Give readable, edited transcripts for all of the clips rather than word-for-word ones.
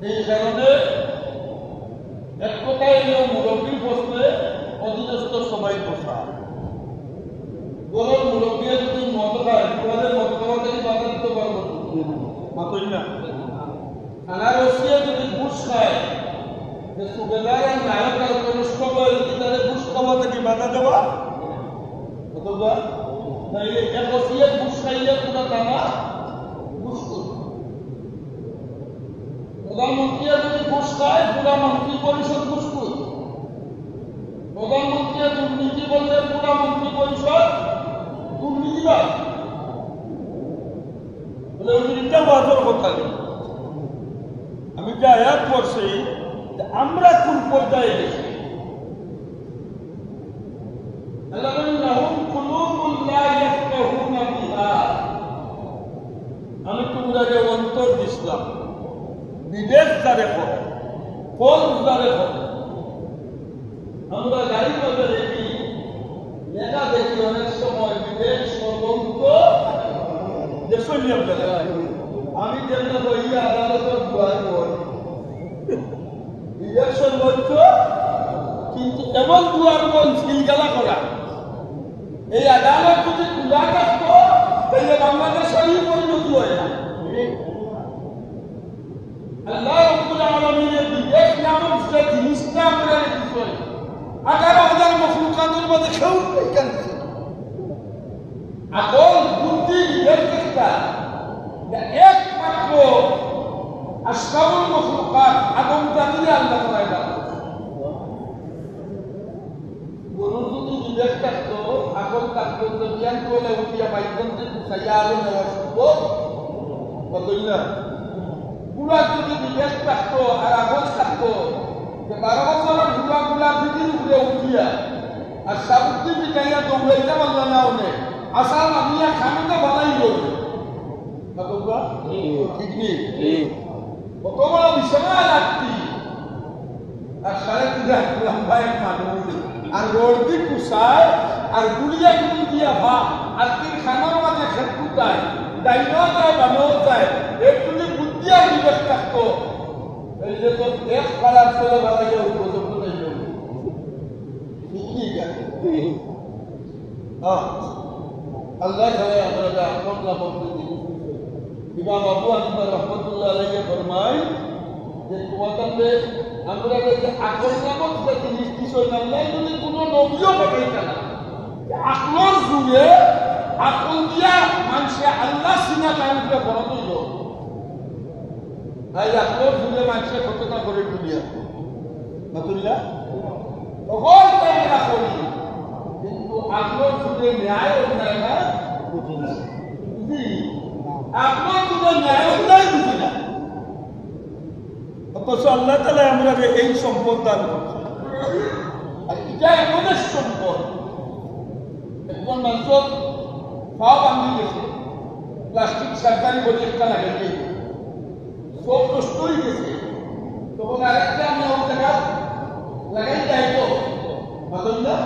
এই কারণে এক কথায় এলেও মুরব্বী বসলে অধীনস্থ সবাই বসা বরং মুরব্বী যদি মত খায় তোমাদের মত খাওয়া থেকে বাধা দিতে পারবো মাতই না খানার রসিয়ে যদি ঘুষ খায় যে সুবেদার আর নায়ক আর কনিষ্ঠ তাদের ঘুষ খাওয়া থেকে বাধা দেওয়া অথবা তাইলে এক রসিয়ে ঘুষ খাইলে পুরো টানা ঘুষ করবে প্রধানমন্ত্রী যদি ঘুষ খায় পুরা মন্ত্রী পরিষদ ঘুষ করবে প্রধানমন্ত্রী দুর্নীতি বললে পুরা মন্ত্রী পরিষদ দুর্নীতিবাদ বলে উনিটা বাদর কথা নেই আমি যে আয়াত করছি আমরা কোন পর্যায়ে গেছি আমি তোমরাকে অন্তর দিছিলাম বিবেক দ্বারে হবে ফল দ্বারে হবে আমরা গাড়ি বাজারে দেখি লেখা দেখি অনেক সময় বিবেক সর্বন্ত আমি যেমন বইয়া আদালতের দুয়ার করি বিবেক সর্বোচ্চ কিন্তু এমন দুয়ার বল সিলগালা করা এই আদালত যদি খোলা থাকতো তাহলে বাংলাদেশেরই পরিণতি হয় না আল্লাহ রাব্বুল আলামিনের বিবেক নামক যে জিনিসটা আমরা রেখেছি 18,000 মখলুকাতের মধ্যে কেউ কেন আকল বুদ্ধি বিবেক একটা একমাত্র আশরাফুল মখলুকাত আদম জাতিরে আল্লাহ তাআলা দান গরুর যদি বিবেক থাকতো আকল থাকতো তো জ্ঞান বলে উঠিয়া বাইকন্তে সাইয়া আলো নেওয়া সম্ভব বলই না পুরা যদি বিবেক থাকতো আর আকল থাকতো যে 12 বছরের গুলা দিদির উপরে উঠিয়া আর সাবুদ্দি বিটাইয়া দৌড়াইতে পারলাম না অনেক আসাম আমিয়া খামিতে বানাই করবে ঠিক নেই কত বড় বিছানায় লাগতি আর 3.5 লম্বা এক মানুষ আর রোডটি কুসায় আর গুলিয়া গুলি দিয়া ভা আর তিন খানার মাঝে খেতুটায় ডাইনও যায় বামও যায় একটুলি বুদ্ধি আর বিবেক থাকতো এই যে তোর দেশ পাড়ার ছেলে বাবাইয়া উপযুক্ত নেই ঠিক আছে আল্লাহ তাআলা আমরা যা আমল করতে ইমাম আবু হানিফা রাহমাতুল্লাহ আলাইহি ফরমায় যে তোমাদের আমরা যে আকল নামক যে জিনিস বিষয় আল্লাহ যদি কোনো নবীও পাঠাইতে না আকলর যুগে আকল দিয়া মানুষে আল্লাহ সিনা কাউকে বড় হইল এই আকলর যুগে মানুষে কতটা করে দুনিয়া মাতুল্লাহ তখন আমরা করি কিন্তু আকলর যুগে ন্যায় অন্যায় না বুঝি না আপনার যুগে ন্যায় অন্যায় বুঝি না অথচ আল্লাহ তাআলা আমরা এই সম্পদ দান করছে আর এটা এমনের সম্পদ একজন মানুষ পা ভাঙি গেছে প্লাস্টিক সার্জারি বলে একটা লাগাই সব নষ্ট হয়ে গেছে তখন আরেকটা আমি ওর জায়গা লাগাই যাই তো মাদুল্লাহ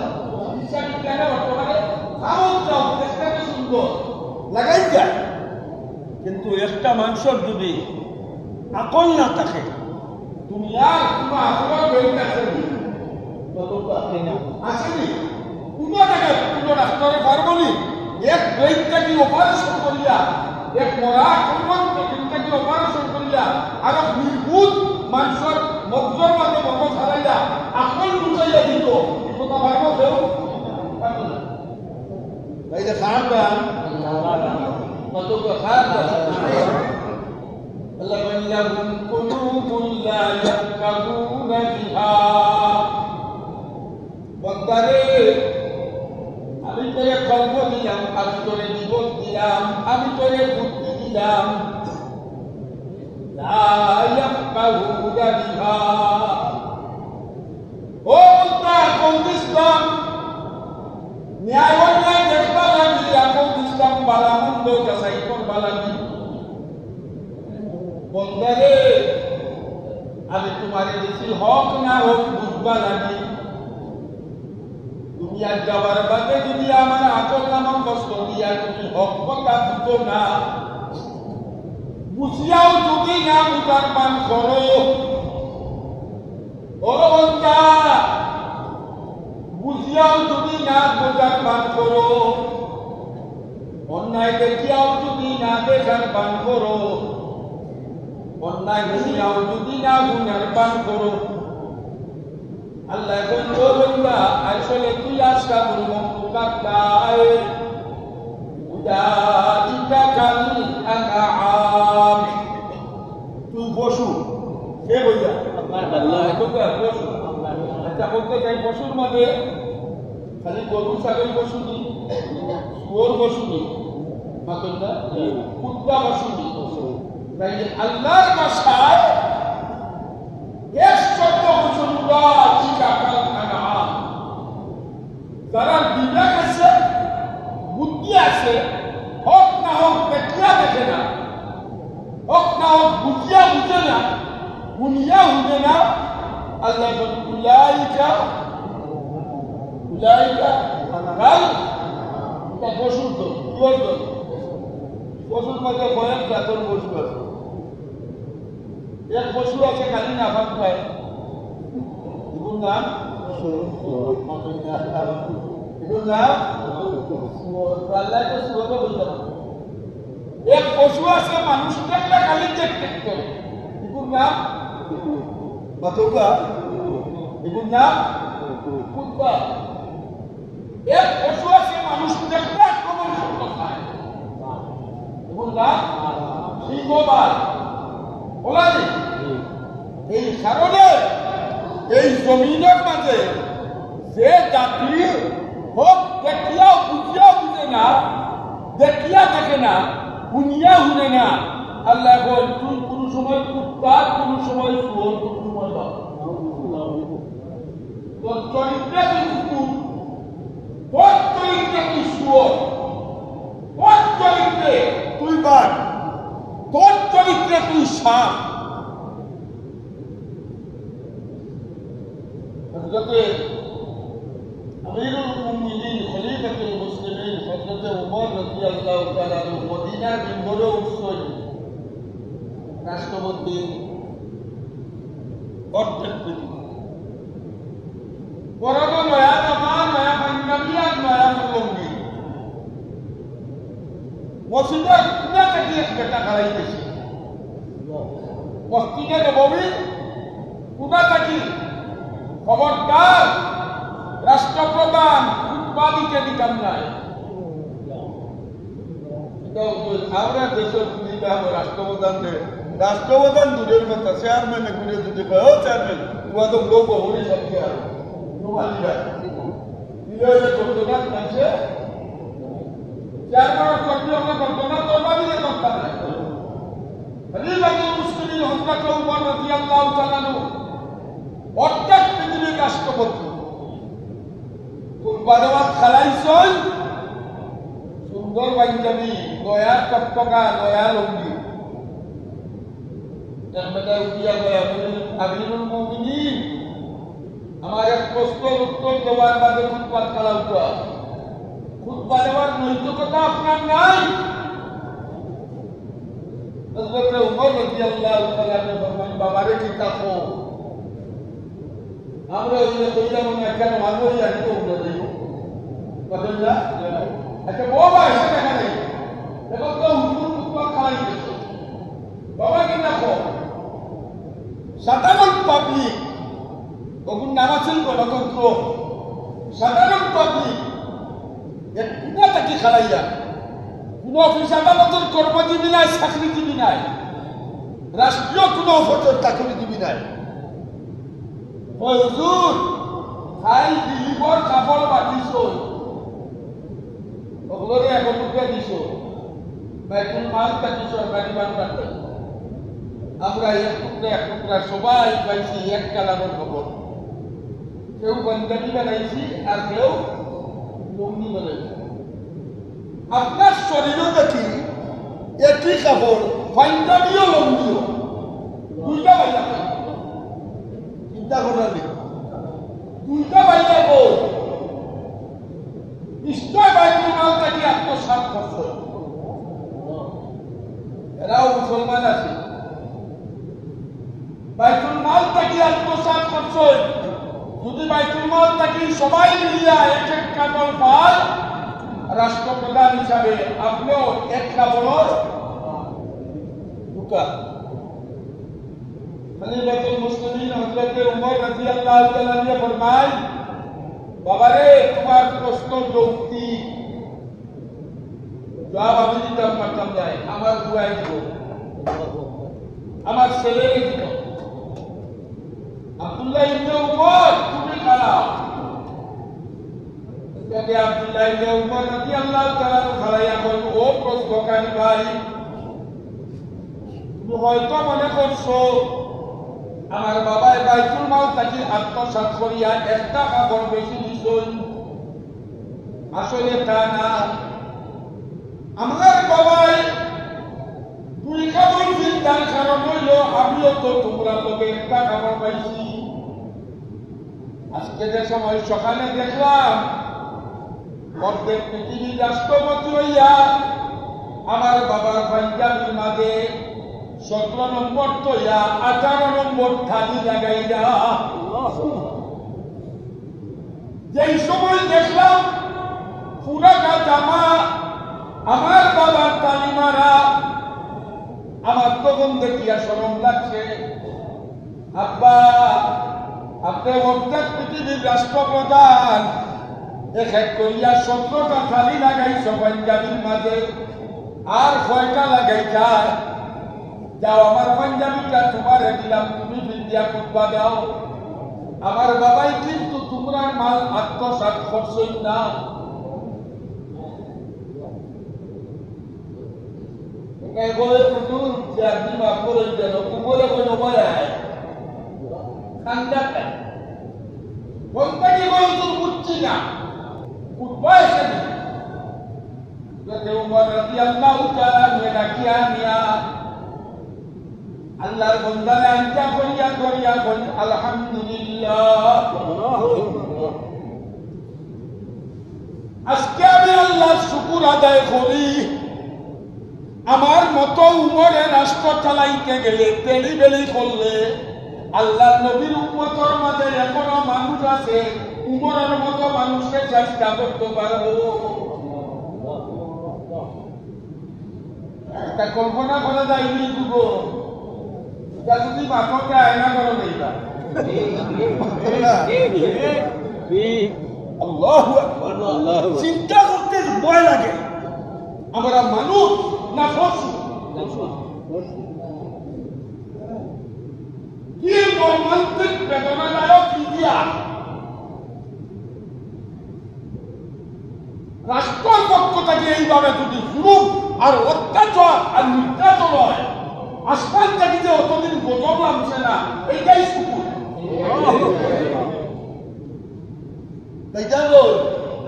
চিকিৎসা বিজ্ঞানে বর্তমানে খাওয়া যাও চেষ্টা সুন্দর লাগাই যায় কিন্তু একটা মানুষের যদি আকল না থাকে দুনিয়ার কোনো আকল বের আসেনি আসেনি কোনো জায়গায় কোনো রাষ্ট্রের পারবনি এক বৈজ্ঞানিক অপারেশন করিয়া এক মরা বৈজ্ঞানিক অপারেশন করিয়া আর নির্ভুত মানুষের মধ্যের মাঝে মত ছাড়াইয়া আকল বুঝাইয়া দিত কথা ভাবো কেউ ভাই যে খারাপ কত খারাপ لمن لهم قلوب لا يفقهون بها বন্দারে আমি তোরে কর্ম দিলাম আমি তোরে জীবন দিলাম আমি তোরে বুদ্ধি দিলাম লা ইয়াফকাহুনা বিহা ও তা কৌদিস্তান ন্যায় অন্যায় দেখবা লাগি কৌদিস্তান বালা মন্দ যাচাই করবা লাগি বন্দারে আমি তোমারে দিছি হক না হোক বুঝবা লাগে দুনিয়া যাওয়ার বাদে যদি আমার আকল নামক কষ্ট দিয়া তুমি হক কথা বুঝো না বুঝিয়াও যদি না বুঝার মান করো খান বান করো অন্যায় দুনিয়াও যদি না গুনার বান করো আল্লাহ বলল বন্ধা আসলে তুই আশরাফুল মাখলুকাত উলাইকা কাল আনআম তুই পশু কে বইয়া আল্লাহ তোকে পশু আচ্ছা বলতে চাই পশুর মধ্যে খালি গরু ছাগল পশু নেই শুয়োর পশু নেই মাতন্না কুত্তা পশু নেই তাই আল্লাহর ভাষায় এক শব্দ হচ্ছেন উলাইকা কাল আনআম যারা বিবেক আছে বুদ্ধি আছে হোক না হোক দেখিয়া দেখে না হোক না হোক বুঝিয়া বুঝে না শুনিয়া শুনে না আল্লাহ উলাইকা কাল এটা পশুর দল কিয়র দল পশুর মধ্যে কয়েক জাতের পশু আছে এক পশু আছে খালি নাফাক খায় এগুলোর নাম এগুলোর নাম আল্লাহ তো সুরত বলতে এক পশু আছে মানুষ দেখলে খালি চেক চেক করে এগুলোর নাম বাতৌকা এগুলোর নাম কুত্তা এক পশু আছে মানুষ দেখলে আক্রমণ করতে চায় এগুলোর নাম সিংহবাদ বলা যায় এই কারণে এই জমিনের মাঝে যে জাতি হোক দেখিয়া বুঝিয়া বুঝে না দেখিয়া দেখে না শুনিয়া শুনে না আল্লাহ বল তুই কোন সময় কুত্তা কোন সময় শুয়োর কোন সময় বাপ তোর চরিত্রে তুই কুকুর তোর চরিত্রে তুই শুয়োর তোর চরিত্রে তুই বাঘ তোর চরিত্রে তুই সাপ হযরতে আমিরুল মুমিনিন খলিফাতুল মুসলিমিন হযরতে ওমর রাদিয়াল্লাহু তাআলা আনহু মদিনার মিম্বরে উঠছেন রাষ্ট্রপতি অর্ধেক পৃথিবী বড় নয়া জামা নয়া পাঞ্জাবি আর নয়া লুঙ্গি মসজিদে না থেকে এক বেটা খাড়াই গেছে মসজিদে নববী কোথা থাকি খবরদার রাষ্ট্রপ্রধান খুতবা দিতে দিতাম নাই আমরা দেশের রাষ্ট্রপ্রধান দূরের কথা চেয়ারম্যানে ঘুরে যদি কয় ও চেয়ারম্যান তোমার তো লোক হরি সবকে আর ঘটনা আছে চেয়ারম্যানের কর্মী আমরা ঘটনা করবা দিলে করতাম না খলিফাতুল মুসলিমিন হযরত ওমর রাদিয়াল্লাহু তাআলা আনহু অর্ধেক পৃথিবীর রাষ্ট্রপতি কুরবানাত খালাইছই সুন্দর পাঞ্জাবি নয়া টকটকা নয়া লুঙ্গি তারপরে উঠিয়া গয়া আমিরুল মুমিনিন আমার এক প্রশ্নের উত্তর দেওয়ার বাদে খুতবা খালা উঠা খুতবা দেওয়ার নৈতিকতা আপনার নাই হযরত ওমর রাদিয়াল্লাহু তাআলা ফরমান বাবারে কি তাকো আমরা ওই কইলাম না কেন আমরাই আগে তো উঠে যাই কথা না আচ্ছা বাবা এসে দেখা নেই দেখো তো হুজুর খুতবা খালাই গেছে বাবা কি দেখো সাধারণ পাবলিক ওগুন নাম আছেন গণতন্ত্র সাধারণ পাবলিক এক গুণা তাকে খালাইয়া কোন অফিস আদালতের কর্মজীবী নাই চাকরিজীবী নাই রাষ্ট্রীয় কোন অফিসের চাকরিজীবী নাই ওই হুজুর খাই দিলিবর কাপড় বাঁধিছ ওগুলোরে 1 টাকা দিছ বেতন মাল থাকি সরকারি মান রাখতে আমরা এক টুকরা সবাই পাইছি এক কালারের খবর কেউ পাঞ্জাবি বানাইছি আর কেউ লুঙ্গি বানাইছি আপনার শরীরও দেখি একই কাপড় পাঞ্জাবিও লুঙ্গিও দুইটা বাইরা চিন্তা করার নেই দুইটা বাইরা বল নিশ্চয় বাইতুল মাল থেকে আত্মসাৎ করছে এরাও মুসলমান আছে বাইতুল মাল থেকে আত্মসাৎ করছে যদি বাইতুল মাল থেকে সবাই মিলিয়া এক এক কাপড় পায় রাষ্ট্রপ্রধান হিসাবে আপনিও এক কাপড় হুক্কা খলিফাতুল মুসলিমিন হযরত উমর রাদিয়াল্লাহু তাআলা আনহু ফরমায় বাবারে তোমার প্রশ্ন যৌক্তিক জবাব আমি দিতাম পারতাম না আমার দুয়াই দিব আমার ছেলেকে দিব আব্দুল্লাহ ইবনে উমর তুমি খারাপ যদি আব্দুল্লাহ ইবনে উমর রাদিয়াল্লাহু তাআলা খারাইয়া বলেন ও প্রশ্নকারী ভাই তুমি হয়তো মনে করছো আমার বাবাই বাইতুল মাল থেকে আত্মসাৎ করিয়া একটা কাপড় বেশি দিছই আসলে তা না আমার বাবাই দুই কাপড় চিন্তার কারণ হইল আমিও তো তোমরা লোকে একটা কাপড় পাইছি আজকে যে সময় সকালে দেখলাম অর্ধেক পৃথিবীর রাষ্ট্রপতি হইয়া আমার বাবার পাঞ্জাবির মাঝে 17 নম্বর তৈয়া 18 নম্বর থালি লাগাইয়া যেই সময় দেখলাম পুরাটা জামা আমার বাবার তালি মারা আমার তখন দেখিয়া শরম লাগছে আব্বা আপনি অর্ধেক পৃথিবীর রাষ্ট্রপ্রধান এক করিয়া 17টা থালি লাগাইছ পাঞ্জাবির মাঝে আর 6টা লাগাইছা যাও আমার পাঞ্জাবিটা তোমার দিলাম তুমি বিদ্যা কুব্বা দাও আমার বাবাই কিন্তু তোমরা মাল আত্মসাৎ করছই না বলে প্রচুর দিমাগ করে যেন উপরে কোনো বলায় ঠান্ডা কোনটা কি বলে তোর বুঝছি না কুব্বা এসে যাতে উমর রাদিয়াল্লাহু তাআলা ডাকিয়া নিয়া আল্লাহর বন্দারে আনটা করিয়া করিয়া বল আলহামদুলিল্লাহ আজকে আমি আল্লাহর শুকর আদায় করি আমার মতো উমরে রাষ্ট্র চালাইতে গেলে তেলি বেলি করলে আল্লাহ নবীর উম্মতের মাঝে এখনো মানুষ আছে উমরের মতো মানুষকে চেষ্টা করতে পারবো এটা কল্পনা করা যায়নি দুগো যদি বাপকে আয়না করো নেইবা আল্লাহু আকবার চিন্তা করতে ভয় লাগে আমরা মানুষ না পশু কি মর্মান্তিক বেদনাদায়ক ইতিহাস রাষ্ট্রের পক্ষ থেকে এইভাবে যদি জুলুম আর অত্যাচার আর নির্যাতন হয় আসমান থেকে যে অতদিন গজব নামছে না এইটাই শুকুর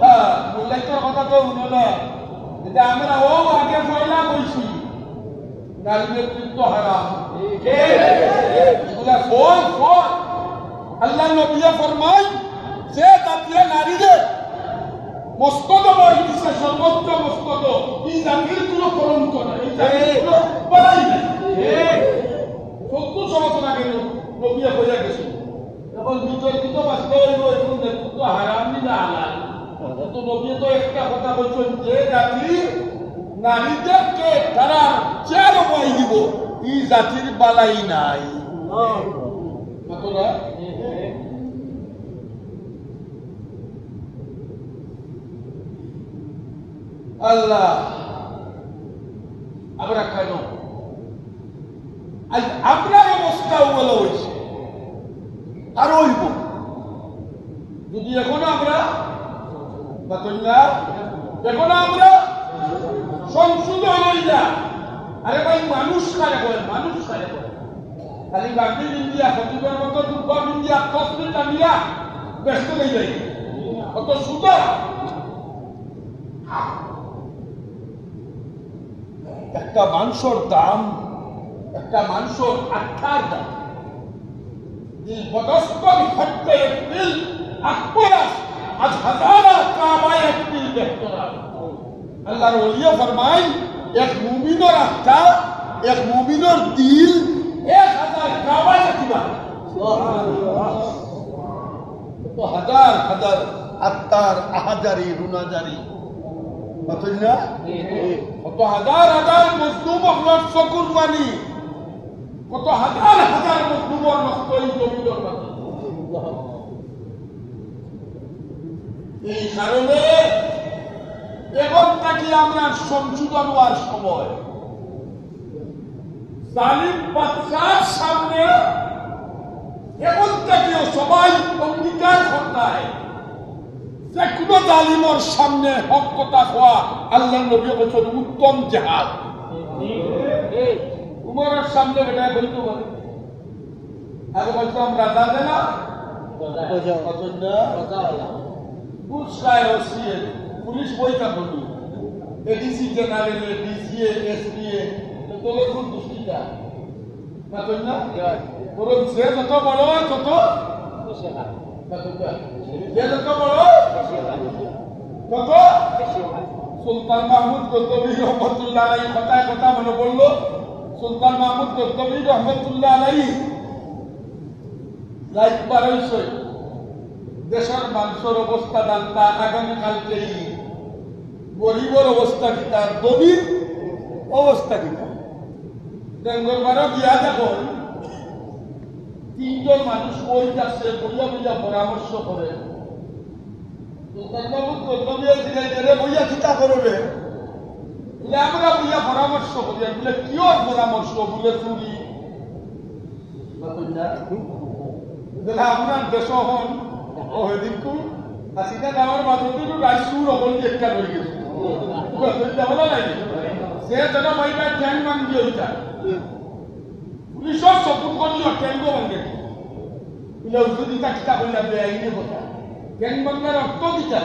হ্যাঁ মূল্যায়িতর কথা তো শুনে যে আমরা ও আগে পয়লা বলছি নারী নেতৃত্ব হারাম আল্লাহ নবিয়া ফরমাই যে জাতীয় নারীদের মস্তদ বই দিচ্ছে সর্বোচ্চ মস্তদ এই জাতির কোনো কলঙ্ক নাই এই জাতির কোনো বলাই নাই 70 বছর আগে নবিয়া হইয়া গেছে এখন বিতর্কিত বাস্তব হইব এখন নেতৃত্ব হারাম না হালাল তো নবিয়া তো একটা কথা বলছেন যে জাতি নারীদেরকে তারা চেয়ার বই দিব এই জাতির বালাই নাই আল্লাহ আমরা কেন আজ আপনার অবস্থা বলা হয়েছে আর হইব যদি এখন আমরা এখন আমরা সংশোধন হয়ে যা আরে ভাই মানুষ কারে বলেন মানুষ কারে বলেন খালি গান্ধী ইন্ডিয়া সচিবের মতো দুর্গম ইন্ডিয়া তসবির টানিয়া ব্যস্ত হয়ে যাই অত সুন্দর একটা মাংসর দাম একটা মাংসর আত্মার দাম বদস্তর হত্যে এপ্রিল আকবরাস আজ হাজারা কাবায় এপ্রিল বেহতরা আল্লাহর ওলিয়া ফরমাই এক মুমিনের আত্মা এক মুমিনের দিল 1000 কাবায় কিবা তো হাজার হাজার আত্মার আহাজারি রুনাজারি কত না কত হাজার হাজার মজলুম আপনার চকুর বাণী কত হাজার হাজার মজলুমের রক্ত এই জমিনের মাঝে। এই কারণে এখন থাকি আমরা সংশোধন হওয়ার সময় জালিম বাদশার সামনে এখন থেকেও সবাই অঙ্গীকার করতায় যে কোনো জালিমের সামনে হক কথা হওয়া আল্লাহ নবী বছর উত্তম জাহাজ। উমরের সামনে বেটা বলতে পারে আগে বলতাম রাজা দে না পুলিশ বইটা বলি এডিসি জেনারেল ডিসিএ এসপিএ তোর কোন দৃষ্টিটা না বরং সে যত বড় তত যত বড় তত সুলতান মাহমুদ গজনবী রহমতুল্লাহ আলাইহি কথায় কথা মনে বললো। সুলতান মাহমুদ গজনবী রহমতুল্লাহ আলাইহি লাইফবার হয়েছে দেশের মানুষের অবস্থা জানতা আগামীকালকেই গরিবের অবস্থা কিতা গভীর অবস্থা কিতা বেঙ্গলবারও গিয়া দেখো তিনজন মানুষ বই যাচ্ছে বইয়া বইয়া পরামর্শ করে সুলতান মাহমুদ গজনবী বইয়া কিতা করবে বলে আমরা বইয়া পরামর্শ করি বলে কিয়র পরামর্শ বলে চুরি আপনার দেশ হন ও হেদিনকু আসিনা গাঁৱৰ মাজতো ৰাইজুৰ অকল একটা ৰৈ গৈছে যাবলৈ লাগে সে যেন মাৰিবা ঠেং ভাঙি হৈছা পুলিচৰ চকুত কৰিও ঠেংগ ভাঙে বোলে উজুদিতা কিতা কৰিলা বেআইনী কথা ঠেং ভাঙাৰ অৰ্থ কিতা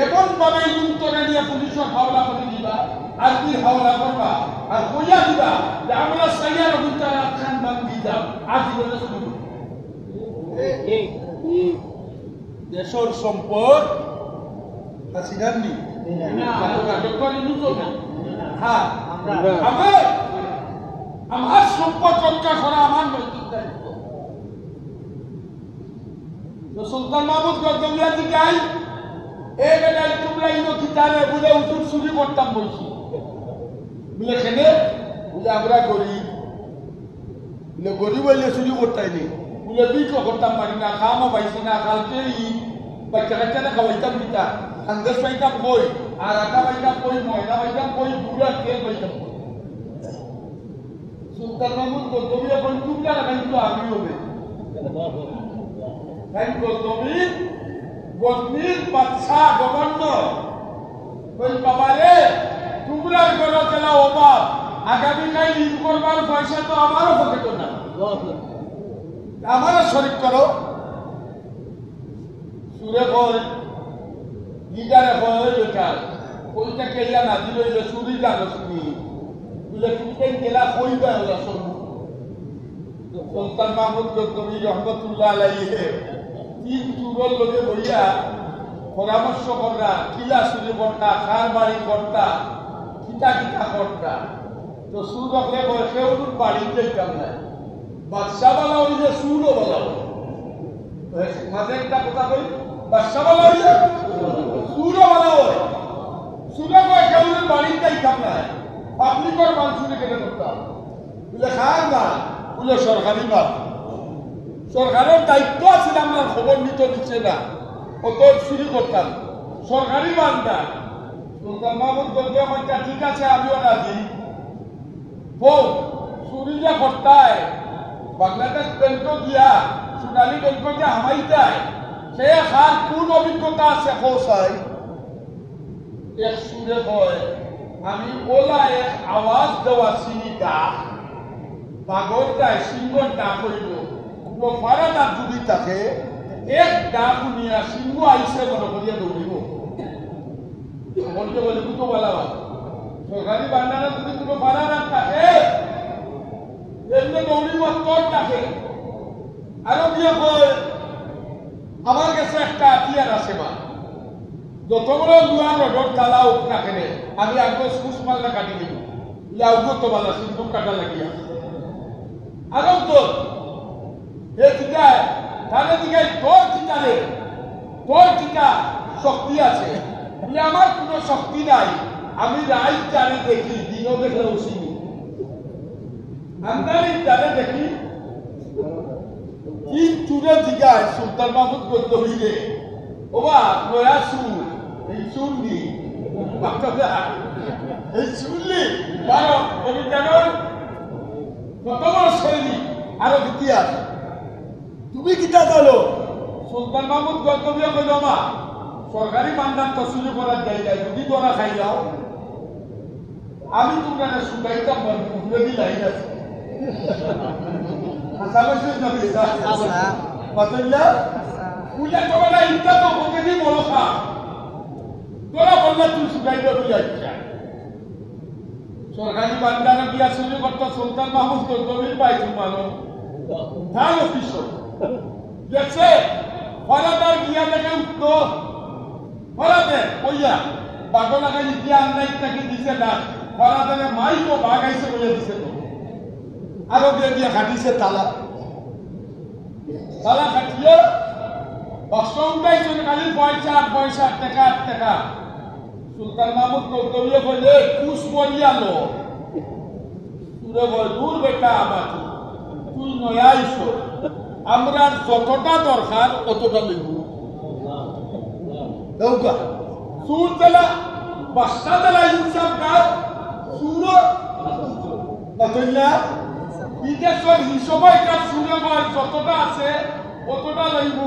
এমনভাবে উত্তরে নিয়ে পুলিশের হাওলা করে দিবা আর্মির হাওলা করবা আর কইয়া দিবা যে আমরা সাইয়ার অভিজ্ঞতা খান ভাঙি যাও আজীবনে শুরু দেশের সম্পদ হাসিনানি আমার সম্পদ রক্ষা করা আমার নৈতিক দায়িত্ব। সুলতান মাহমুদ গজনবী জিজ্ঞাই এই বেটাই তোমরা ইনো কিতারে বলে উজুর চুরি করতাম বলছি বলে খেলে বলে আমরা গরিব বলে গরিব হইলে চুরি করতাই নেই বলে বিক্র করতাম পারি না খামও পাইছি না কালকে বাচ্চা কাচ্চারা খাওয়াইতাম কিতা সন্দেশ পাইতাম কই আর আটা পাইতাম কই ময়দা পাইতাম কই দুরা তেল পাইতাম কই সুলতান মাহমুদ গজনবী এখন তোমরা কিন্তু আমি হবে তাই গজনবী গজনীর বাদশাহ গভর্নর ওই বাবারে তোমরার গড় খেলা অভাব আগামীকাল ঈদ করবার পয়সা তো আমারও পকেট না আমারও শরিক করো সুরে কয় লিডারে কয় বেটা ওইটা কেলা না দিল চুরি জানো শুনি বলে তুমি গেলা কইবা ওরা সুলতান মাহমুদ গজনবী রহমতুল্লাহ আলাইহি তিন চুরোর লোকে বইয়া পরামর্শ করা কিলা চুরি কর্তা খার বাড়ি কর্তা কিতা কিতা কর্তা তো সুর রাখলে সেও বাড়িতে যাইতাম না বাদশা বালা হইলে সুরও বলা মাঝে একটা কথা কই বাদশা বালা হইলে সুরও বলা হয় সুরে কয় কেউ বাড়িতে যাইতাম না পাবলিকর মাল চুরি কেটে করতাম বলে খার মাল বলে সরকারি মাল সরকারের দায়িত্ব আছে আমরা খবর নিতে দিচ্ছে না কত চুরি করতাম সরকারি বান্ধা সুলতান মাহমুদ গজনবী ঠিক আছে আমিও রাজি বউ চুরিটা করতায় বাংলাদেশ ব্যাংক দিয়া সোনালী ব্যাংককে হামাইতায় সে খার কোন অভিজ্ঞতা আছে কৌশাই এক সুরে কয় আমি ওলা এক আওয়াজ দেওয়া চিনি ডাক বাগর দায় সিংহর ডাক হইল ফারাদা যদি থাকে এক ডাক শুনিয়া সিংহ আইসে মনে করিয়া দৌড়িব বলতে বলে দুটো বলা সরকারি বান্ডারা যদি কোনো ফারাদা থাকে এমনি দৌড়িব তোর থাকে আরো দিয়ে কয় আমার কাছে একটা হাতিয়ার আছে মা যত বড় লুয়া রডর তালা উঠ না খেলে আমি আগে সুস মাল্লা কাটি দিব লাউগো তো বালা সিন্ধুক কাটা লাগিয়া আরো তোর তাহলে দিকে তোর টিকা শক্তি আছে আমার কোনো শক্তি নাই আমি রাইট জানি দেখি দিনও দেখলে উচিনি আমদানি জানে দেখি কি চুরে জিগায় সুলতান মাহমুদ গদ্দবিরে ওবা নয়া সুর এই চুল্লি এই চুল্লি বারো অভিজ্ঞানের কত বড় শৈলী আরো ইতিহাস তুমি কিতা জানো সুলতান মাহমুদ গদ্দবিয়ে কইল মা সরকারি মান্দান তসুলি করার জায়গা যদি তোরা খাই যাও আমি তোমরা শুকাইতাম যদি লাইন আছে সরকারি বান্দারা দিয়া শুরু করত সুলতান মাহমুদ গদ্দবির বাইতুল মালুম থাই অফিসার গেছে ফলাদার গিয়া দেখে উঠতো ফলাদে কইয়া বাগনাকে দিয়া আন্দাই তাকে দিছে না ফলাদারে মাই তো বাগাইছে বলে দিছে তো আরো দিয়ে খাটিছে তালা তালা খাটিয়ে বক্স উঠাইছেন খালি পয়সা 8 টাকা সুলতান মাহমুদ গদ্দবিয়ে বলে কুশ মরিয়ালো তুরে বল দূর বেটা আমার তুই নয়া আইছো আমরা যতটা দরকার অতটা লিখব দৌকা সুর দেলা বাস্তা দেলা ইনসাফ কার সুর না বিদেশের হিসবাই কার সুরে বল যতটা আছে অতটা লইব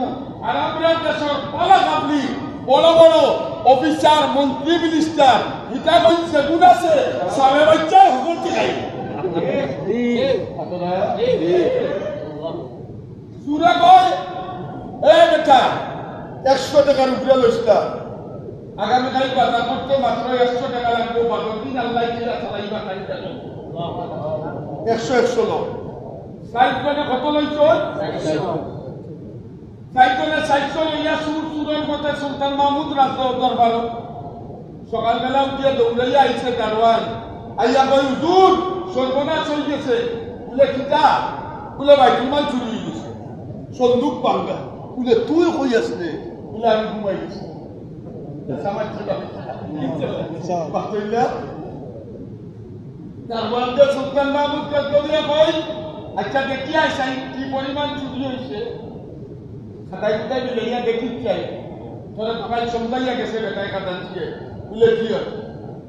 আর আমরা দেশের পালা কাবলি বড় বড় অফিসার মন্ত্রী মিনিস্টার এটা কই সেগুন আছে সামনে বাচ্চা হতে খাই সুরে কয় এ বেটা 100 টাকার উপরে লইছিলা আগামীকাল বাজার করতে মাত্র 100 টাকা লাগবে বাজার দিন আল্লাহ কিরা চালাইবা তাই দেখো 100 লোক সাইড করে কত লইছো 100 সাইকেলে সাইকেল লইয়া সুরের মধ্যে সুলতান মাহমুদ রাজা দরবার সকালবেলা উঠিয়া দৌড়াইয়া আইছে দারোয়ান আইয়া কই হুজুর সর্বনাশ হয়ে গেছে বলে কিতা বলে বাইতুল মাল চুরি হয়ে গেছে সন্দুক ভাঙ্গা বলে তুই কই আসলে বলে আমি ঘুমাই গেছি দারোয়ানকে সুলতান মাহমুদকে দৌড়িয়া কই আচ্ছা দেখি আইসাই কি পরিমাণ চুরি হয়েছে খাতাই খাতাই মিলাইয়া দেখি চাই তোরা দোকান সম্ভাইয়া গেছে বেটায় খাতা দিয়ে বলে কি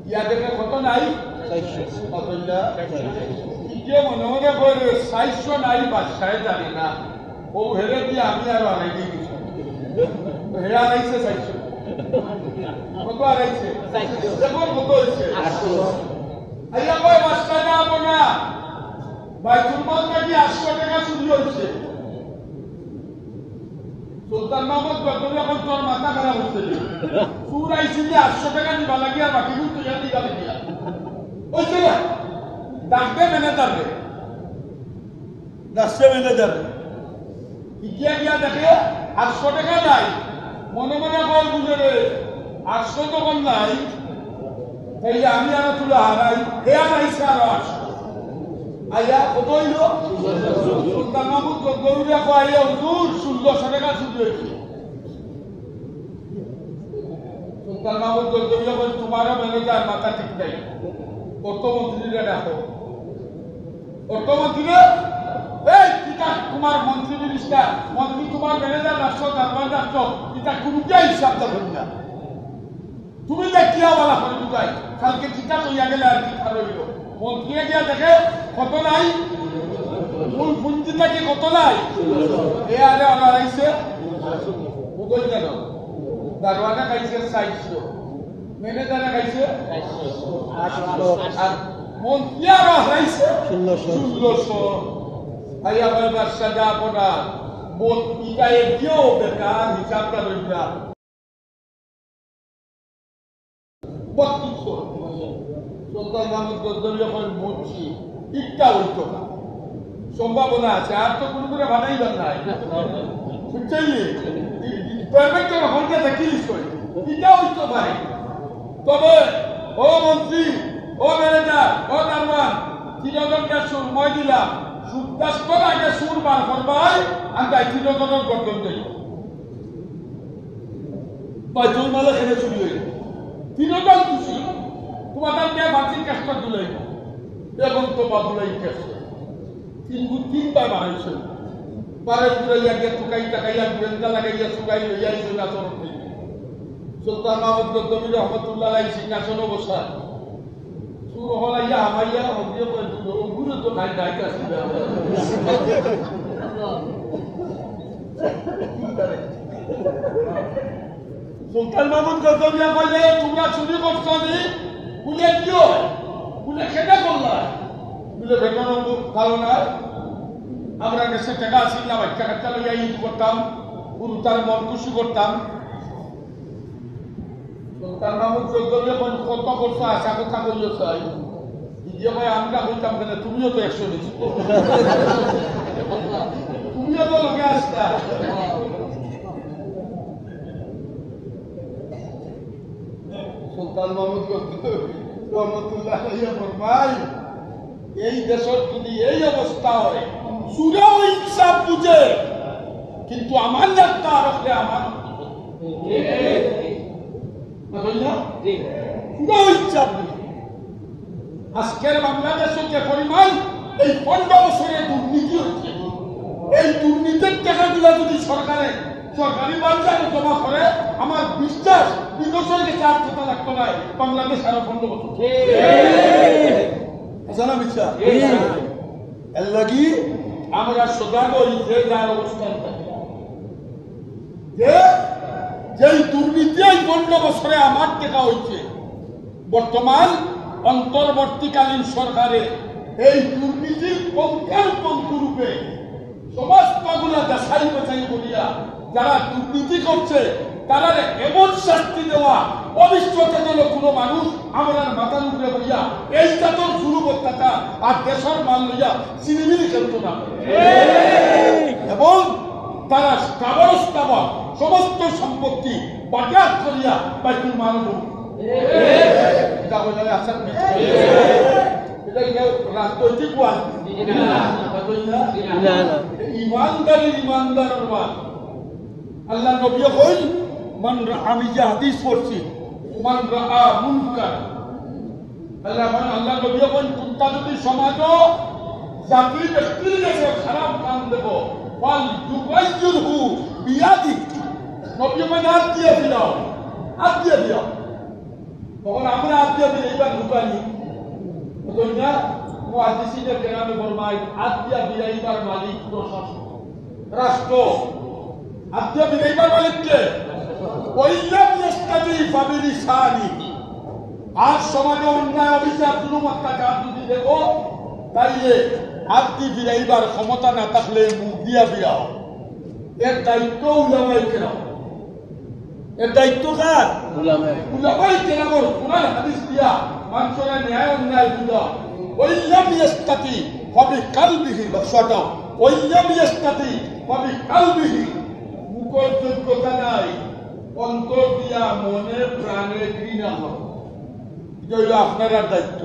ইয়া দেখে কত নাই 400 মনে মনে করে 400 নাই বাদশাহে জানে না ও হেরে দিয়ে আমি আরো আড়াই দিয়ে গেছি হেরে আড়াইছে 400 কত আড়াইছে দেখুন কত হয়েছে আইয়া কয় বাদশা না না বাইতুল মাল নাকি 800 টাকা চুরি হয়েছে সুলতান মাহমুদ গদ্দবি এখন তোর মাথা খারাপ হচ্ছে সুর আইসি যে 800 টাকা দিবা লাগে আর বাকি তুই দিবা লাগিয়া ওইছে না ডাকবে ম্যানেজার রে ডাকছে ম্যানেজার গিয়া দেখে 800 টাকা নাই মনে মনে কল বুঝে রে 800 তখন নাই তাই আমি আর তুলে হারাই হে আর আইসা আর 800 আইয়া কত হইল সুলতান মাহমুদ গদ্দবি আইয়া হুজুর 1600 টাকা চুরি হয়েছে সুলতান মাহমুদ গদ্দবি বলে তোমারও ম্যানেজার মাথা ঠিক নাই অর্থমন্ত্রীরা ডাকো অর্থমন্ত্রীরা এই কিতা তোমার মন্ত্রী মিনিস্টার মন্ত্রী তোমার ম্যানেজার রাষ্ট্র দারবার রাষ্ট্র এটা কোনটা হিসাব দেবেন না তুমি দেখিয়া বলা করে ঢুকাই কালকে কিতা লইয়া গেলে আর কি খারাপ হইল মন্ত্রী গিয়া দেখে কত নাই মূল পুঞ্জিটা কি কত নাই এ আরে আড়াইছে বুঝল কেন দারোয়ানা খাইছে 400 ম্যানেজারে খাইছে 800 আর মন্ত্রী আরো আড়াইছে 1600 আইয়া বলে বাদশা যা আপনা বোধ ইটা এগিয়েও বেকার হিসাবটা রইলা 3200 সুলতান মাহমুদ গদ্দবি এখন বুঝছি ইটা হইতো না সম্ভাবনা আছে আর তো কোনো করে বানাইবার নাই বুঝছেন পেমেন্টের হলকে দেখিলিস ইটা হইতো পারে তবে ও মন্ত্রী ও ম্যানেজার ও দারোয়ান তিনজনকে সময় দিলাম সূর্যাস্তর আগে সুর বার করবাই আমি তিনজনের গর্দন দিল বাইতুল মালে এনে চুরি হইল তিনজন খুশি তোমাদের বাতিল কাজটা দিলাই এবং তো বাবুলাই কাজ তিনবার বানাইছে পারে ঘুরাইয়া গিয়ে টুকাই টাকাইয়া গোয়েন্দা লাগাইয়া চুকাই লইয়া সিংহাসন সুলতান মাহমুদ গদ্দবী রহমতুল্লাহ আলাই সিংহাসনও বসা সুর হলাইয়া আমাইয়া হবিয়ে গুরু তো খাই দায়িত্ব সুলতান মাহমুদ গদ্দবিয়া কইলে তোমরা চুরি করছো নি বলে কি হয় বলে সেটা করলা বলে বেতন ভালো না আমরা দেশে টাকা আসি না বাচ্চা কাচ্চা লইয়া ইউজ করতাম গুরু তার মন খুশি করতাম সুলতান মাহমুদ গদ্দবিয়া কত করছো আশা কথা কইও চাই যে ভাই আমরা বলতাম কেন তুমিও তো 100 নিচ্ছ তুমিও তো লোকে আসতা সুলতান মাহমুদ রহমতুল্লাহ ফরমাই এই দেশের যদি এই অবস্থা হয় সুরেও ইনসাফ বুঝে কিন্তু আমার যাত্রা রাখলে আমার সুরেও ইনসাফ বুঝে আজকের বাংলাদেশের যে পরিমাণ এই 15 বছরে দুর্নীতি হচ্ছে এই দুর্নীতির টাকাগুলো যদি সরকারি বাজারে জমা করে আমার বিশ্বাস বিদেশের কাছে আর কথা লাগতো না বাংলাদেশ আরো 15 বছর জানা বিশ্বাস এর লাগি আমরা সজাগ হই যে যার অবস্থান যেই দুর্নীতি এই 15 বছরে আমার টাকা হচ্ছে বর্তমান অন্তর্বর্তীকালীন সরকারে এই দুর্নীতির পঙ্কুরূপে সমস্তগুলা দেশাই বাছাই করিয়া যারা দুর্নীতি করছে তারা এমন শাস্তি দেওয়া ভবিষ্যতে যেন কোনো মানুষ আমরা মাথার উপরে বইয়া এই জাতর শুরু অত্যাচার আর দেশের মান লইয়া সিনেমিনি খেলত না এবং তারা স্থাবর সমস্ত সম্পত্তি বাজার করিয়া বাইতুল মাল রাজনৈতিক ইমানদারের মান আল্লাহ নবী কইল আমি যে হাদিস পড়ছি মান রাআ মুনকার আল্লাহ নবী কইল তোমরা যদি সমাজ জাতি ব্যক্তির কাছে খারাপ কাম দেখো ফাল যুবাইয়ুহু বিয়াদি নবী কইল হাত দিয়ে দিও তখন আমরা হাত দিয়ে দিই এইবার ঢুকানি না মুহাদ্দিসিনের কেরামে ফরমায় হাত দিয়ে দিয়াইবার মালিক প্রশাসন রাষ্ট্র হাত দিয়ে দিয়াইবার মালিক কে ওয়াইয়াম ইস্তাদি ফাবিলিসানি আর সমাজে অন্যায় অবিচার জুলুম অত্যাচার যদি দেখো তাইলে হাত দিয়ে দিয়াইবার ক্ষমতা না থাকলে মুখ দিয়া দিয়াও এর দায়িত্ব উলামায়ে কেরাম এর দায়িত্ব কার উলামায়ে কেরামের কোরআন হাদিস দিয়া মানুষের ন্যায় অন্যায় বুঝা ওয়াইয়াম ইস্তাদি ফাবিকালবিহি বাসাটা ওয়াইয়াম ইস্তাদি ফাবিকালবিহি মুখের যোগ্যতা নাই অন্তর দিয়া মনে প্রাণে ঘৃণা হবে এটা হইল আপনার দায়িত্ব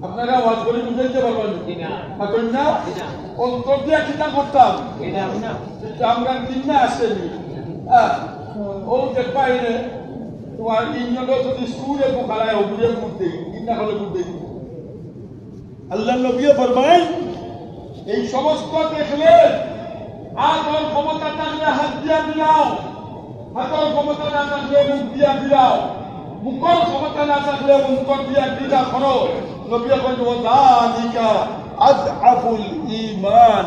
আপনারা আওয়াজ করে বুঝাইতে পারবেন না অন্তর দিয়া কিনা করতাম আমরা ঘৃণা আসেনি ও যে বাইরে তোমার ইঞ্জনটা যদি সুরে পোকালায় অভিযোগ করতে ঘৃণা হলে করতে আল্লাহ নবী ফরমায় এই সমস্ত দেখলে হাতের ক্ষমতা থাকলে হাত দিয়া দিলাও হাতের ক্ষমতা না থাকলে মুখ দিয়া দিলাও মুখের ক্ষমতা না থাকলে মুখর দিয়া দিলা করো নবী কইল যালিকা আযআফুল ঈমান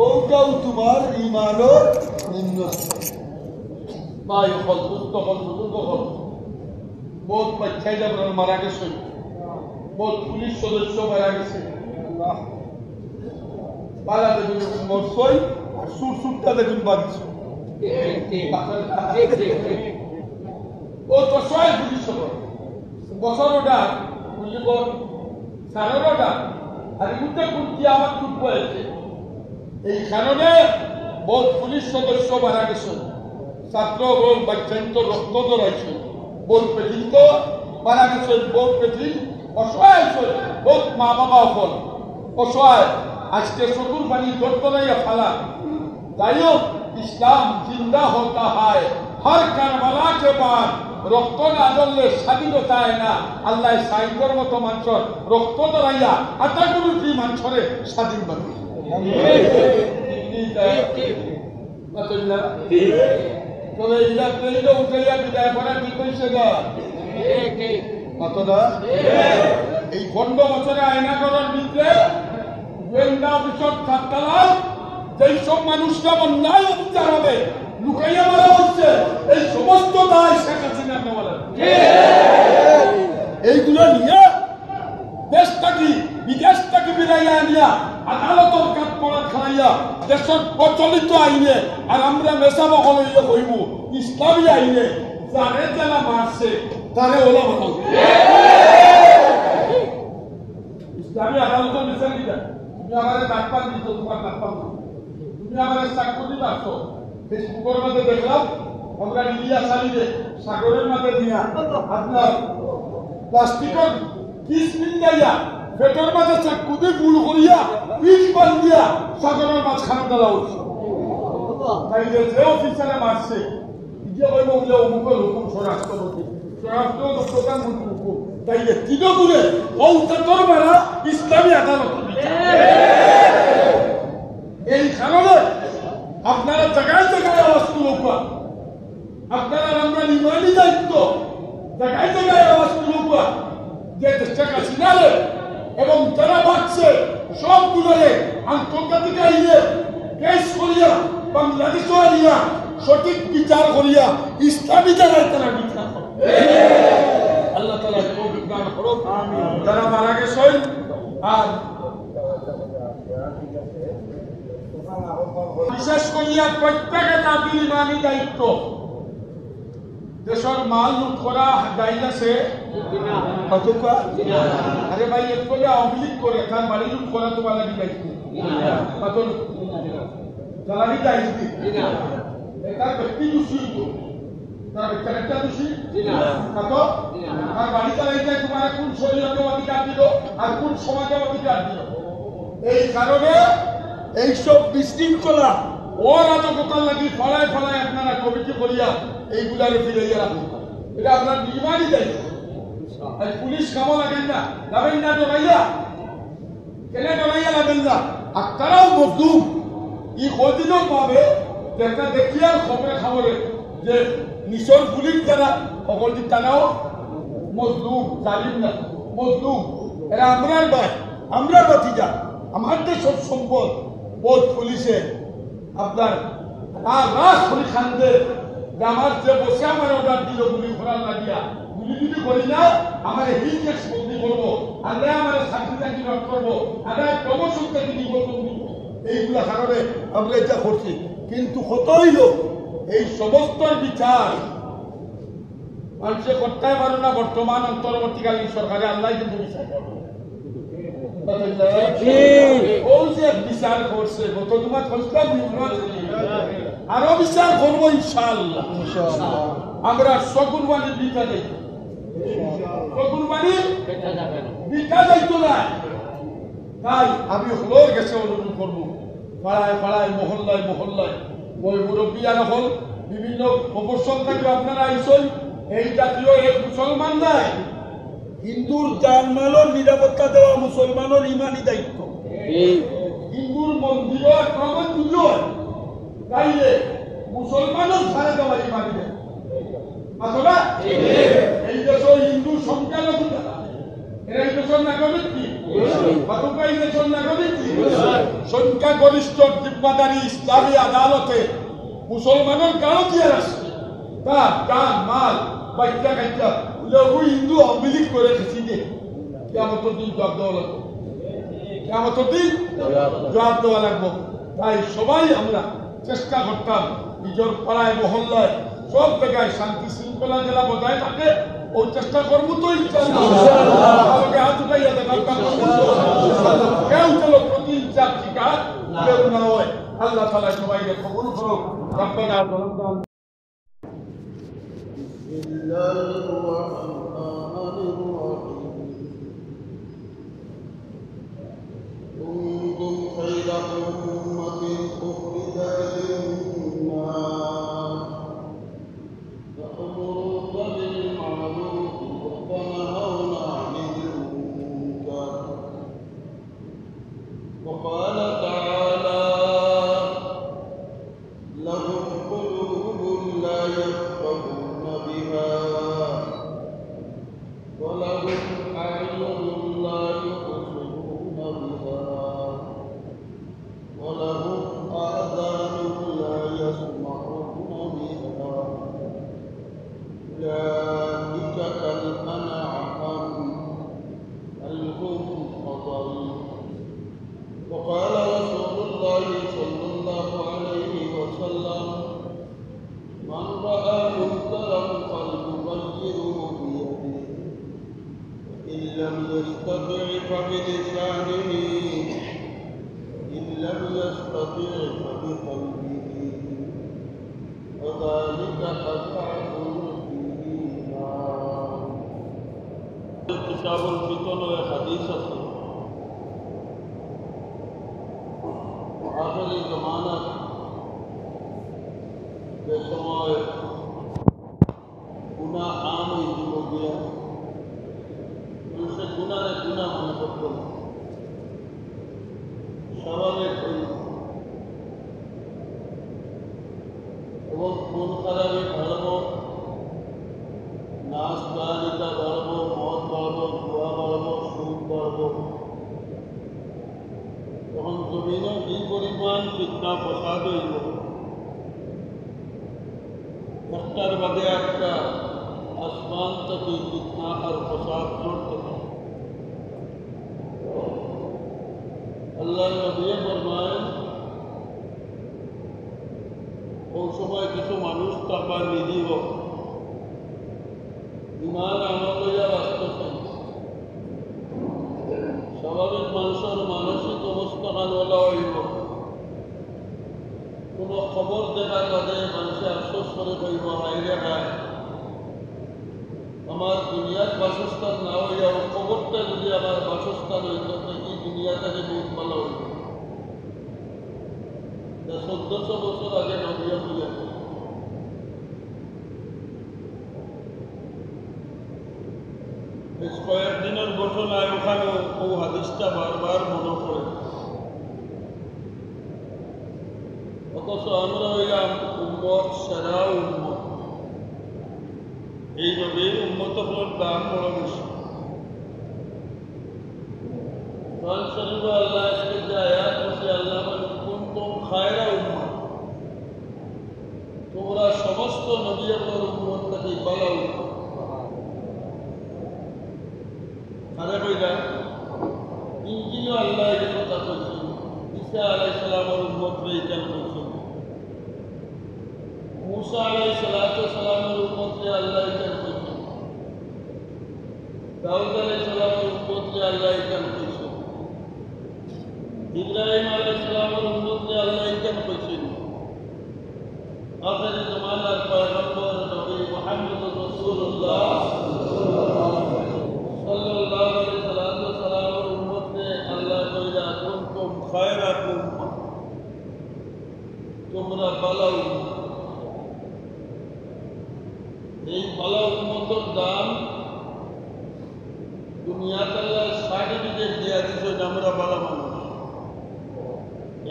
ওটাও তোমার ঈমানের নিম্ন মাই হল দুষ্টকল দুর্গকল বহুত বাচ্চাই যাবার মারা গেছে বহুত পুলিশ সদস্য মারা গেছে বালা দেখুন মরছই আর সুরসুরটা দেখুন বাগিছে ও তো ছয় পুলিশ বছর ওটা বুঝলি সারের ওটা আর উঠে কুর্তি আমার খুব হয়েছে এই কারণে বহুত পুলিশ সদস্য মারা গেছে ছাত্র হোক বাচ্চান্ত রক্ত ধরাইছে বহুত পেটিন্ত মারা গেছে বহুত পেটিন অসহায় বহুত মা বাবা হল অসহায় আজকে চকুর পানি ধরতে নাইয়া ফালা তাই হোক ইসলাম জিন্দা হতা হয় হর কারবালা কে बाद রক্ত না জ্বললে স্বাধীনতা হয় না আল্লাহ সাইকের মতো মানুষের রক্ত ধরাইয়া আটাগুলো কি মানুষরে স্বাধীন বানাবে তবে এইটা প্লেনটা উঠাইয়া বিদায় করা ঠিক হয়েছে না কতটা এই 15 বছরে আয়নাগরের ভিতরে গোয়েন্দা অফিসর থাকতালাম যেই সব মানুষরা অন্যায় অত্যাচার হবে লুকাইয়া মারা হচ্ছে এই সমস্ত দায় শেখ হাসিনা এইগুলো নিয়ে দেশটাকে বিদেশটাকে বিরাইয়া আনিয়া আদালতের কাজ করা খাইয়া দেশের প্রচলিত আইনে আর আমরা মেসাব হইয়া কইব ইসলামী আইনে যারে যারা মারছে তারে ওলা বানাও ইসলামী আদালতের বিচার দিতা তুমি আমাদের ডাক্তার দিত তোমার ডাক্তার তুমি আমাদের সাক্ষ্য দিতে আসছো ফেসবুকের মধ্যে দেখলাম আমরা ইলিয়া সালিদে সাগরের মাঝে দিয়া আপনার প্লাস্টিকের কিসমিন দিয়া পেটের মাঝে চাকুতে গুল করিয়া পিঠ বান্ধিয়া সাগরের মাঝখানে দেওয়া হচ্ছে তাই যে অফিসারে মারছে যে কইব বলে অমুকের হুকুম স্বরাষ্ট্রমন্ত্রী প্রধানমন্ত্রী হুকুম তাই যে তিন দূরে ঔতাতর মারা ইসলামী আদালত এই কারণে আপনারা জায়গায় জায়গায় আওয়াজ তুলবা আপনারা আমরা ইমানি দায়িত্ব জায়গায় জায়গায় আওয়াজ তুলবা যে শেখ হাসিনারে এবং যারা বাঁচছে সবগুলোরে আন্তর্জাতিক আইনে কেস করিয়া বাংলাদেশ আনিয়া সঠিক বিচার করিয়া ইসলামী জায়গায় তারা বিচার করে আল্লাহ তাআলা তৌফিক দান করুন যারা মারা গেছেন আর বিশেষ করিয়া প্রত্যেকে জাতির ইমানি দায়িত্ব দেশের মাল লুট করা দায়ী আছে আরে ভাই একটু আওয়ামী লীগ করে তার বাড়ি লুট করা তোমার লাগি দায়িত্ব জ্বালানি দায়িত্ব তার ব্যক্তি দোষী তার ব্যক্তিগত দোষী তার বাড়ি চালাইতে তোমার কোন শরীরকে অধিকার দিল আর কোন সমাজে অধিকার দিল এই কারণে এইসব বিশৃঙ্খলা ও রাজকতার লাগি ফলায় ফলায় আপনারা কমিটি করিয়া এইগুলারে ফিরাইয়া রাখুন এটা আপনার নির্মাণই দায়িত্ব আর পুলিশ কামো লাগেন না যাবেন না ডরাইয়া কেনে ডরাইয়া লাগেন না আর তারাও মজদুম ই কদিনও পাবে একটা দেখিয়ার খবরে খবরে যে নিচর পুলিশ যারা সকল তারাও মজদুম জালিম না মজদুম এরা আমরার ভাই আমরার বাতিজা আমার দেশের সম্পদ বোধ পুলিশে আপনার আর রাস হলি খান্দে আমার যে বসে আমার অর্ডার দিল গুলি করার লাগিয়া গুলি যদি করি না আমার হিট কেস বন্দি করবো আল্লাহ আমার চাকরি চাকরি রদ করবো আল্লাহ প্রমোশন চাকরি নিবন্ধন দিব এইগুলা কারণে আমরা এটা করছি কিন্তু কতই লোক এই সমস্ত বিচার মানুষে করতে পারো না বর্তমান অন্তর্বর্তীকালীন সরকারে আল্লাহ কিন্তু বিচার করবে বিচার করছে গত তোমার আরো বিচার করবো ইনশাআল্লাহ আমরা সকুরবানির বিটা দেই সকুরবানির বিটা যাইতো না তাই আমি হলোর গেছে অনুরোধ করবো পাড়ায় পাড়ায় মহল্লায় মহল্লায় ওই মুরব্বীরা হল বিভিন্ন অবসর থাকবে আপনারা আইসই এই জাতীয় এক মুসলমান নাই হিন্দুর জানমালের নিরাপত্তা দেওয়া মুসলমানের ইমানি দায়িত্ব হিন্দুর মন্দির আক্রমণ দিল তাইলে মুসলমানের ছাড়ে দেওয়া ইমানি আসলে এই দেশের হিন্দু সংখ্যালঘু এরা এই দেশের নাগরিক কি এই দেশের নাগরিক কি সংখ্যাগরিষ্ঠ জিম্মাদারি ইসলামী আদালতে মুসলমানের গাঁও দিয়ে আসছে তার গান মাল বাচ্চা কাচ্চা লঘু হিন্দু অমিলিক করে খেছি দে কেমন দিন জবাব দেওয়া লাগবো কেমন দিন জবাব দেওয়া লাগবো তাই সবাই আমরা চেষ্টা করতাম নিজের পাড়ায় মহল্লায় সব জায়গায় শান্তি শৃঙ্খলা জেলা বজায় থাকে ও চেষ্টা করবো তো আমাকে হাত উঠাইয়া দেখার কেউ চলো প্রতি ইচ্ছার শিকার কেউ না হয় আল্লাহ তাআলা সবাইকে কবুল করুক রব্বানা যালামনা كنتم خير أمة أخرجت للناس تأمرون بالمعروف وتنهون عن المنكر وقال تعالى فبلسانه إن لم يستطع فبقلبه وذلك أضعف الإيمان. كتاب الفتن وحديث آخر زمانہ کے سمائے गुनाह आम ही हो गया, उनसे गुनाह ने गुनाह होने पर स्वाभाविक हुई এবং খুন খারাপি বাড়বো, নাচ গানিটা বাড়বো, মদ বাড়বো, জুয়া বাড়বো, সুদ বাড়বো, তখন জমিনও এই পরিমাণ ফিতনা ফসাদ হইল, একটার বাদে একটা আসমান থেকে ফিতনা আর ফসাদ চলতে থাকে। আল্লাহ নবী ফরমায়েন, ওই সময় কিছু মানুষ তারপর নিরীহ ইমান আমল লইয়া বাঁচতেছেন। স্বাভাবিক মানুষের মানসিক অবস্থা কানওয়ালা হইব, কোনো খবর দেখার বাদে মানুষে আফসোস করে কইব, হাইরে হায় আমার দুনিয়ার বাসস্থান না হইয়া ও খবরটা যদি আমার বাসস্থান হইত এই দুনিয়াটাকে বহুত ভালো হইত। 1400 বছর আগে নবিয়া হইয়া বেশ কয়েকদিনের ঘটনায় ওখানে ও হাদিসটা বারবার মনে পড়ে। অথচ আমরা হইলাম উম্মত, সেরা উম্মত। এই নবীর উম্মত হলোর দাম বড় বেশি। কোরআন শরীফে আল্লাহ আজকে যে আয়াত বলছে, আল্লাহ বলেন কুনতুম খায়রা উম্মাহ, তোমরা সমস্ত নবীদের উম্মত থেকে ভালো উম্মত। আরে কইরা ইনজিলও আল্লাহ এই কথা কইছেন, ঈসা আলাইহিস সালামের উম্মতরে এইখান কইছেন, मूसा अलैहिस्सलामेর উম্মতকে আল্লাহ ইকান কইছেন, দাউদ আলাইহিসসালামের উম্মতকে আল্লাহ ইকান কইছেন, ইব্রাহিম আলাইহিসসালামের উম্মতকে আল্লাহ ইকান কইছেন। আখির জামানার পয়গম্বর নবী মুহাম্মদ রাসূলুল্লাহ সাল্লাল্লাহু আলাইহি সাল্লামের উম্মতকে আল্লাহ কইরা কুনতুম খায়রা উম্মাহ, তোমরা ভালো উম্মত। এই ভালো উন্মতর দাম দুনিয়াতে আল্লাহ সার্টিফিকেট দিয়া দিছে, আমরা ভালো মানুষ।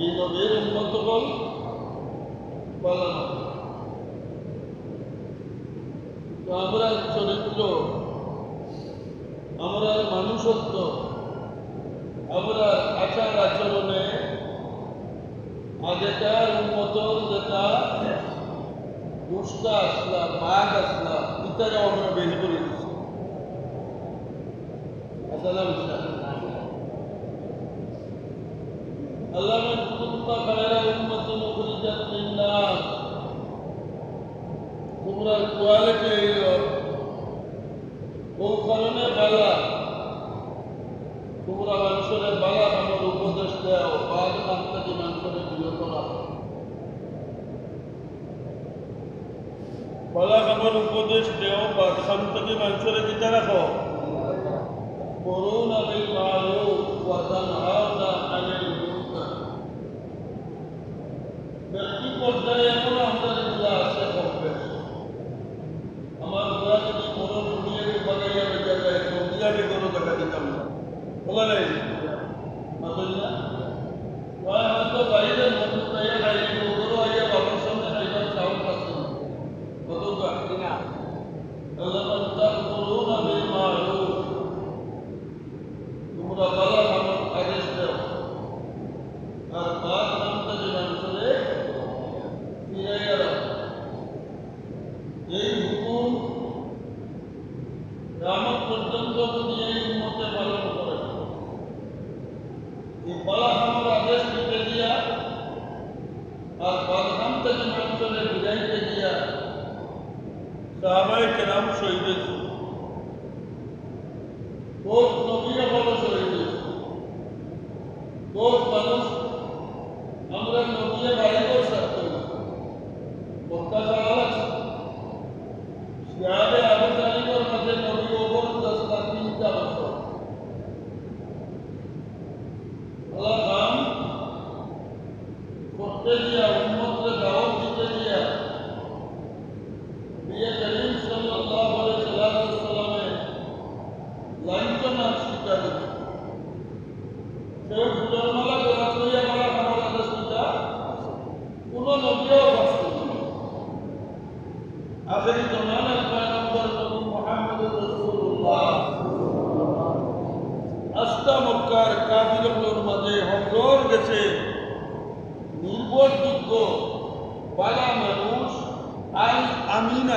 এই নবীর উন্মত বল ভালো মানুষ। তো আমরা চরিত্র, আমরা মানুষত্ব, আমরা আচার আচরণে আগেকার উন্মতর যেটা দুষ্টা আসলা, বাঘ আসলা, ইত্যাদি আমরা বের করে দিচ্ছি। আল্লাহ তোমরা কোয়ালিটি হইল ও কারণে বালা, তোমরা মানুষের বালা আমার উপদেশ দেও, বাঘ নাম থেকে মানুষের বিরত রাখো। বলা আমার উপদেশ দেও, বাদখান থেকে মানুষের দিতে রাখো। করুন বিল মারুফ ওয়া তানহাউনা আনিল মুনকার। ব্যক্তি পর্যায়ে এখন আমরা যেগুলো আছে অভ্যাস, আমার ঘোড়া যদি বড় দুনিয়াকে বাগাইয়া বেঁচে যায়, দুনিয়াকে কোনো টাকা দিতাম না, বলা নাই না? হয়তো বাইরের মতো তাইয়া খাইলে ওদেরও আইয়া বাবার সামনে খাইবার সাহস আছে না। তোমরা ভালো আমার আদেশ দেও, আর বাদ নাম থেকে মানুষের ফিরাইয়া রাখো। এই হুকুম কিয়ামত পর্যন্ত যদি এই উম্মতে পালন করে, এই বালা আমার আদেশ দিতে দিয়া আর বাদনাম থেকে মানুষের বিদায়তে দিয়া সাহাবায়ে কেরাম শহীদ হয়েছে, বহুত নবীরা বড় শহীদ হয়েছে।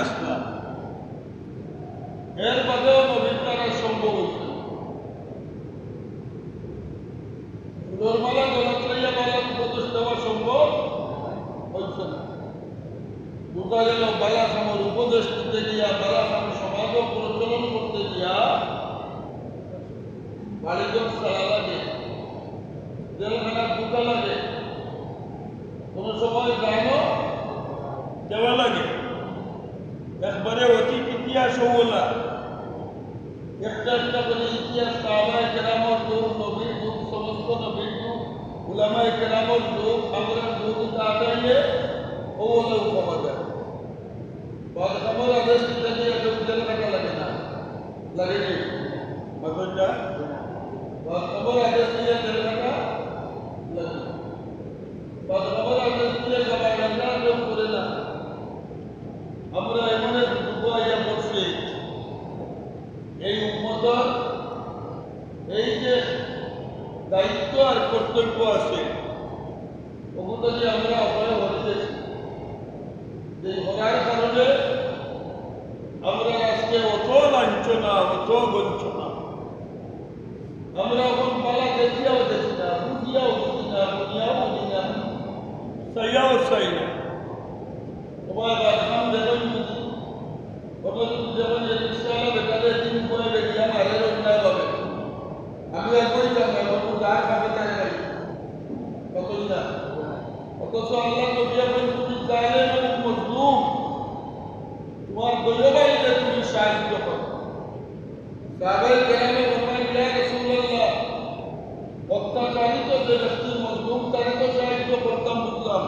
আসলাম এর বাদেও নবীর দ্বারা সম্ভব হচ্ছে ফুলরমালা গলত লইয়া বালার উপদেশ দেওয়া সম্ভব হচ্ছে না বোঝা গেল বালাখামর উপদেশ দিতে গিয়া বালাখামর সমাজ প্রচলন করতে গিয়া বাড়িঘর সারা লাগে জেলখানা ঢুকা লাগে কোন সময় জানো দেওয়া লাগে একবারে অতীত ইতিহাস বলা একটা একটা করে ইতিহাস সাহাবায়ে কেরামর যুগ নবীর যুগ সমস্ত নবীর যুগ উলামায়ে কেরামর যুগ আমরা যুগ আদায়ে ও বলে পাওয়া যায় বাদ খবর আদেশ দিতে গিয়ে কেউ জেলখানা লাগে না লাগে নি মতটা বাদ খবর আদেশ দিয়ে জেলখানা লাগে বাদ খবর আদেশ দিয়ে সবাই রান্না কেউ করে না আমরা এমন এক যুগ আইয়া পড়ছি এই উম্মতের এই যে দায়িত্ব আর কর্তব্য আছে ওগুলো যে আমরা অপরে হতেছি যে হওয়ার কারণে আমরা আজকে অত লাঞ্ছনা অত বঞ্চনা আমরা এখন পালা দেখিয়াও দেখি না বুঝিয়াও বুঝি না বুঝিয়াও বুঝি না চাইয়াও চাই না তোমার রাজনাম দেখেন বুঝি অথচ যেমন রিক্সাওয়ালা বেটারে দিন করে বেরিয়ে মারে অন্যায় হবে আমি আর বলতাম না বাবু যা খাবে তাই খাই কতই না অথচ আল্লাহ নবী বলেন তুমি চাইলে মজলুম তোমার দৈবাইলে তুমি সাহায্য করো সাহাবায়ে কেরামে ফরমান ইয়া রাসূলুল্লাহ অত্যাচারিত যে ব্যক্তি মজলুম তাকে তো সাহায্য করতাম বুঝলাম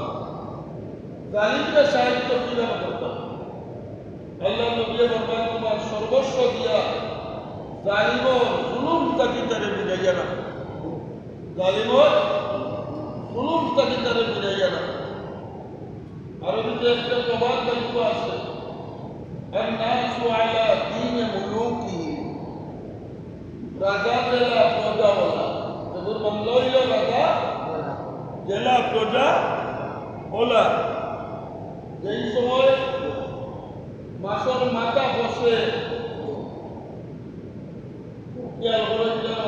জালিমকে সাহায্য কিভাবে করতাম আল্লাহ নবী ফরমান তোমার সর্বস্ব দিয়া জালিম জুলুম তাকে তারে বুঝাইয়া না জালিম জুলুম তাকে তারে বুঝাইয়া না আরবিতে একটা প্রবাদ বাক্য আছে الناس على دين ملوكهم রাজা জেলা প্রজা বলা এগুলো বাংলা হইল রাজা জেলা প্রজা বলা যেই সময় মাসর মাথা বসে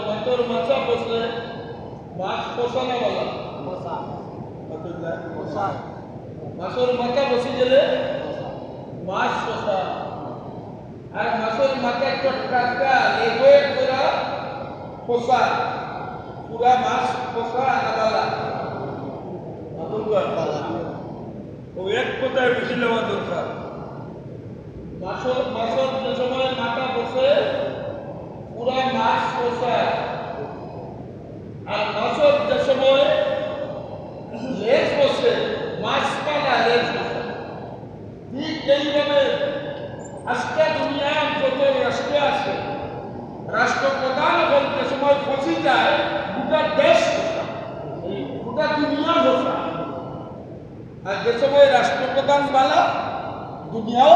মাথর মাথা বসে মাছ পোষানা বলা মাসর মাথা বসে গেলে মাছ পোষা আর মাছের মাথা টাকা লেগে পুরা পোষা পুরা মাছ পোষা আনাবালা ও এক কথায় বেশি নেওয়া দরকার মাছের যে সময় মাথা বসে পুরা মাছ পোষা আর মাছের যে সময় লেজ বসে মাছ পালা লেজ বসে ঠিক এইভাবে আজকে দুনিয়ার যত রাষ্ট্র আছে রাষ্ট্রপ্রধান বলতে সময় ফসি যায় গোটা দেশ গোটা দুনিয়া বসা আর যে সময় রাষ্ট্রপ্রধান বালা দুনিয়াও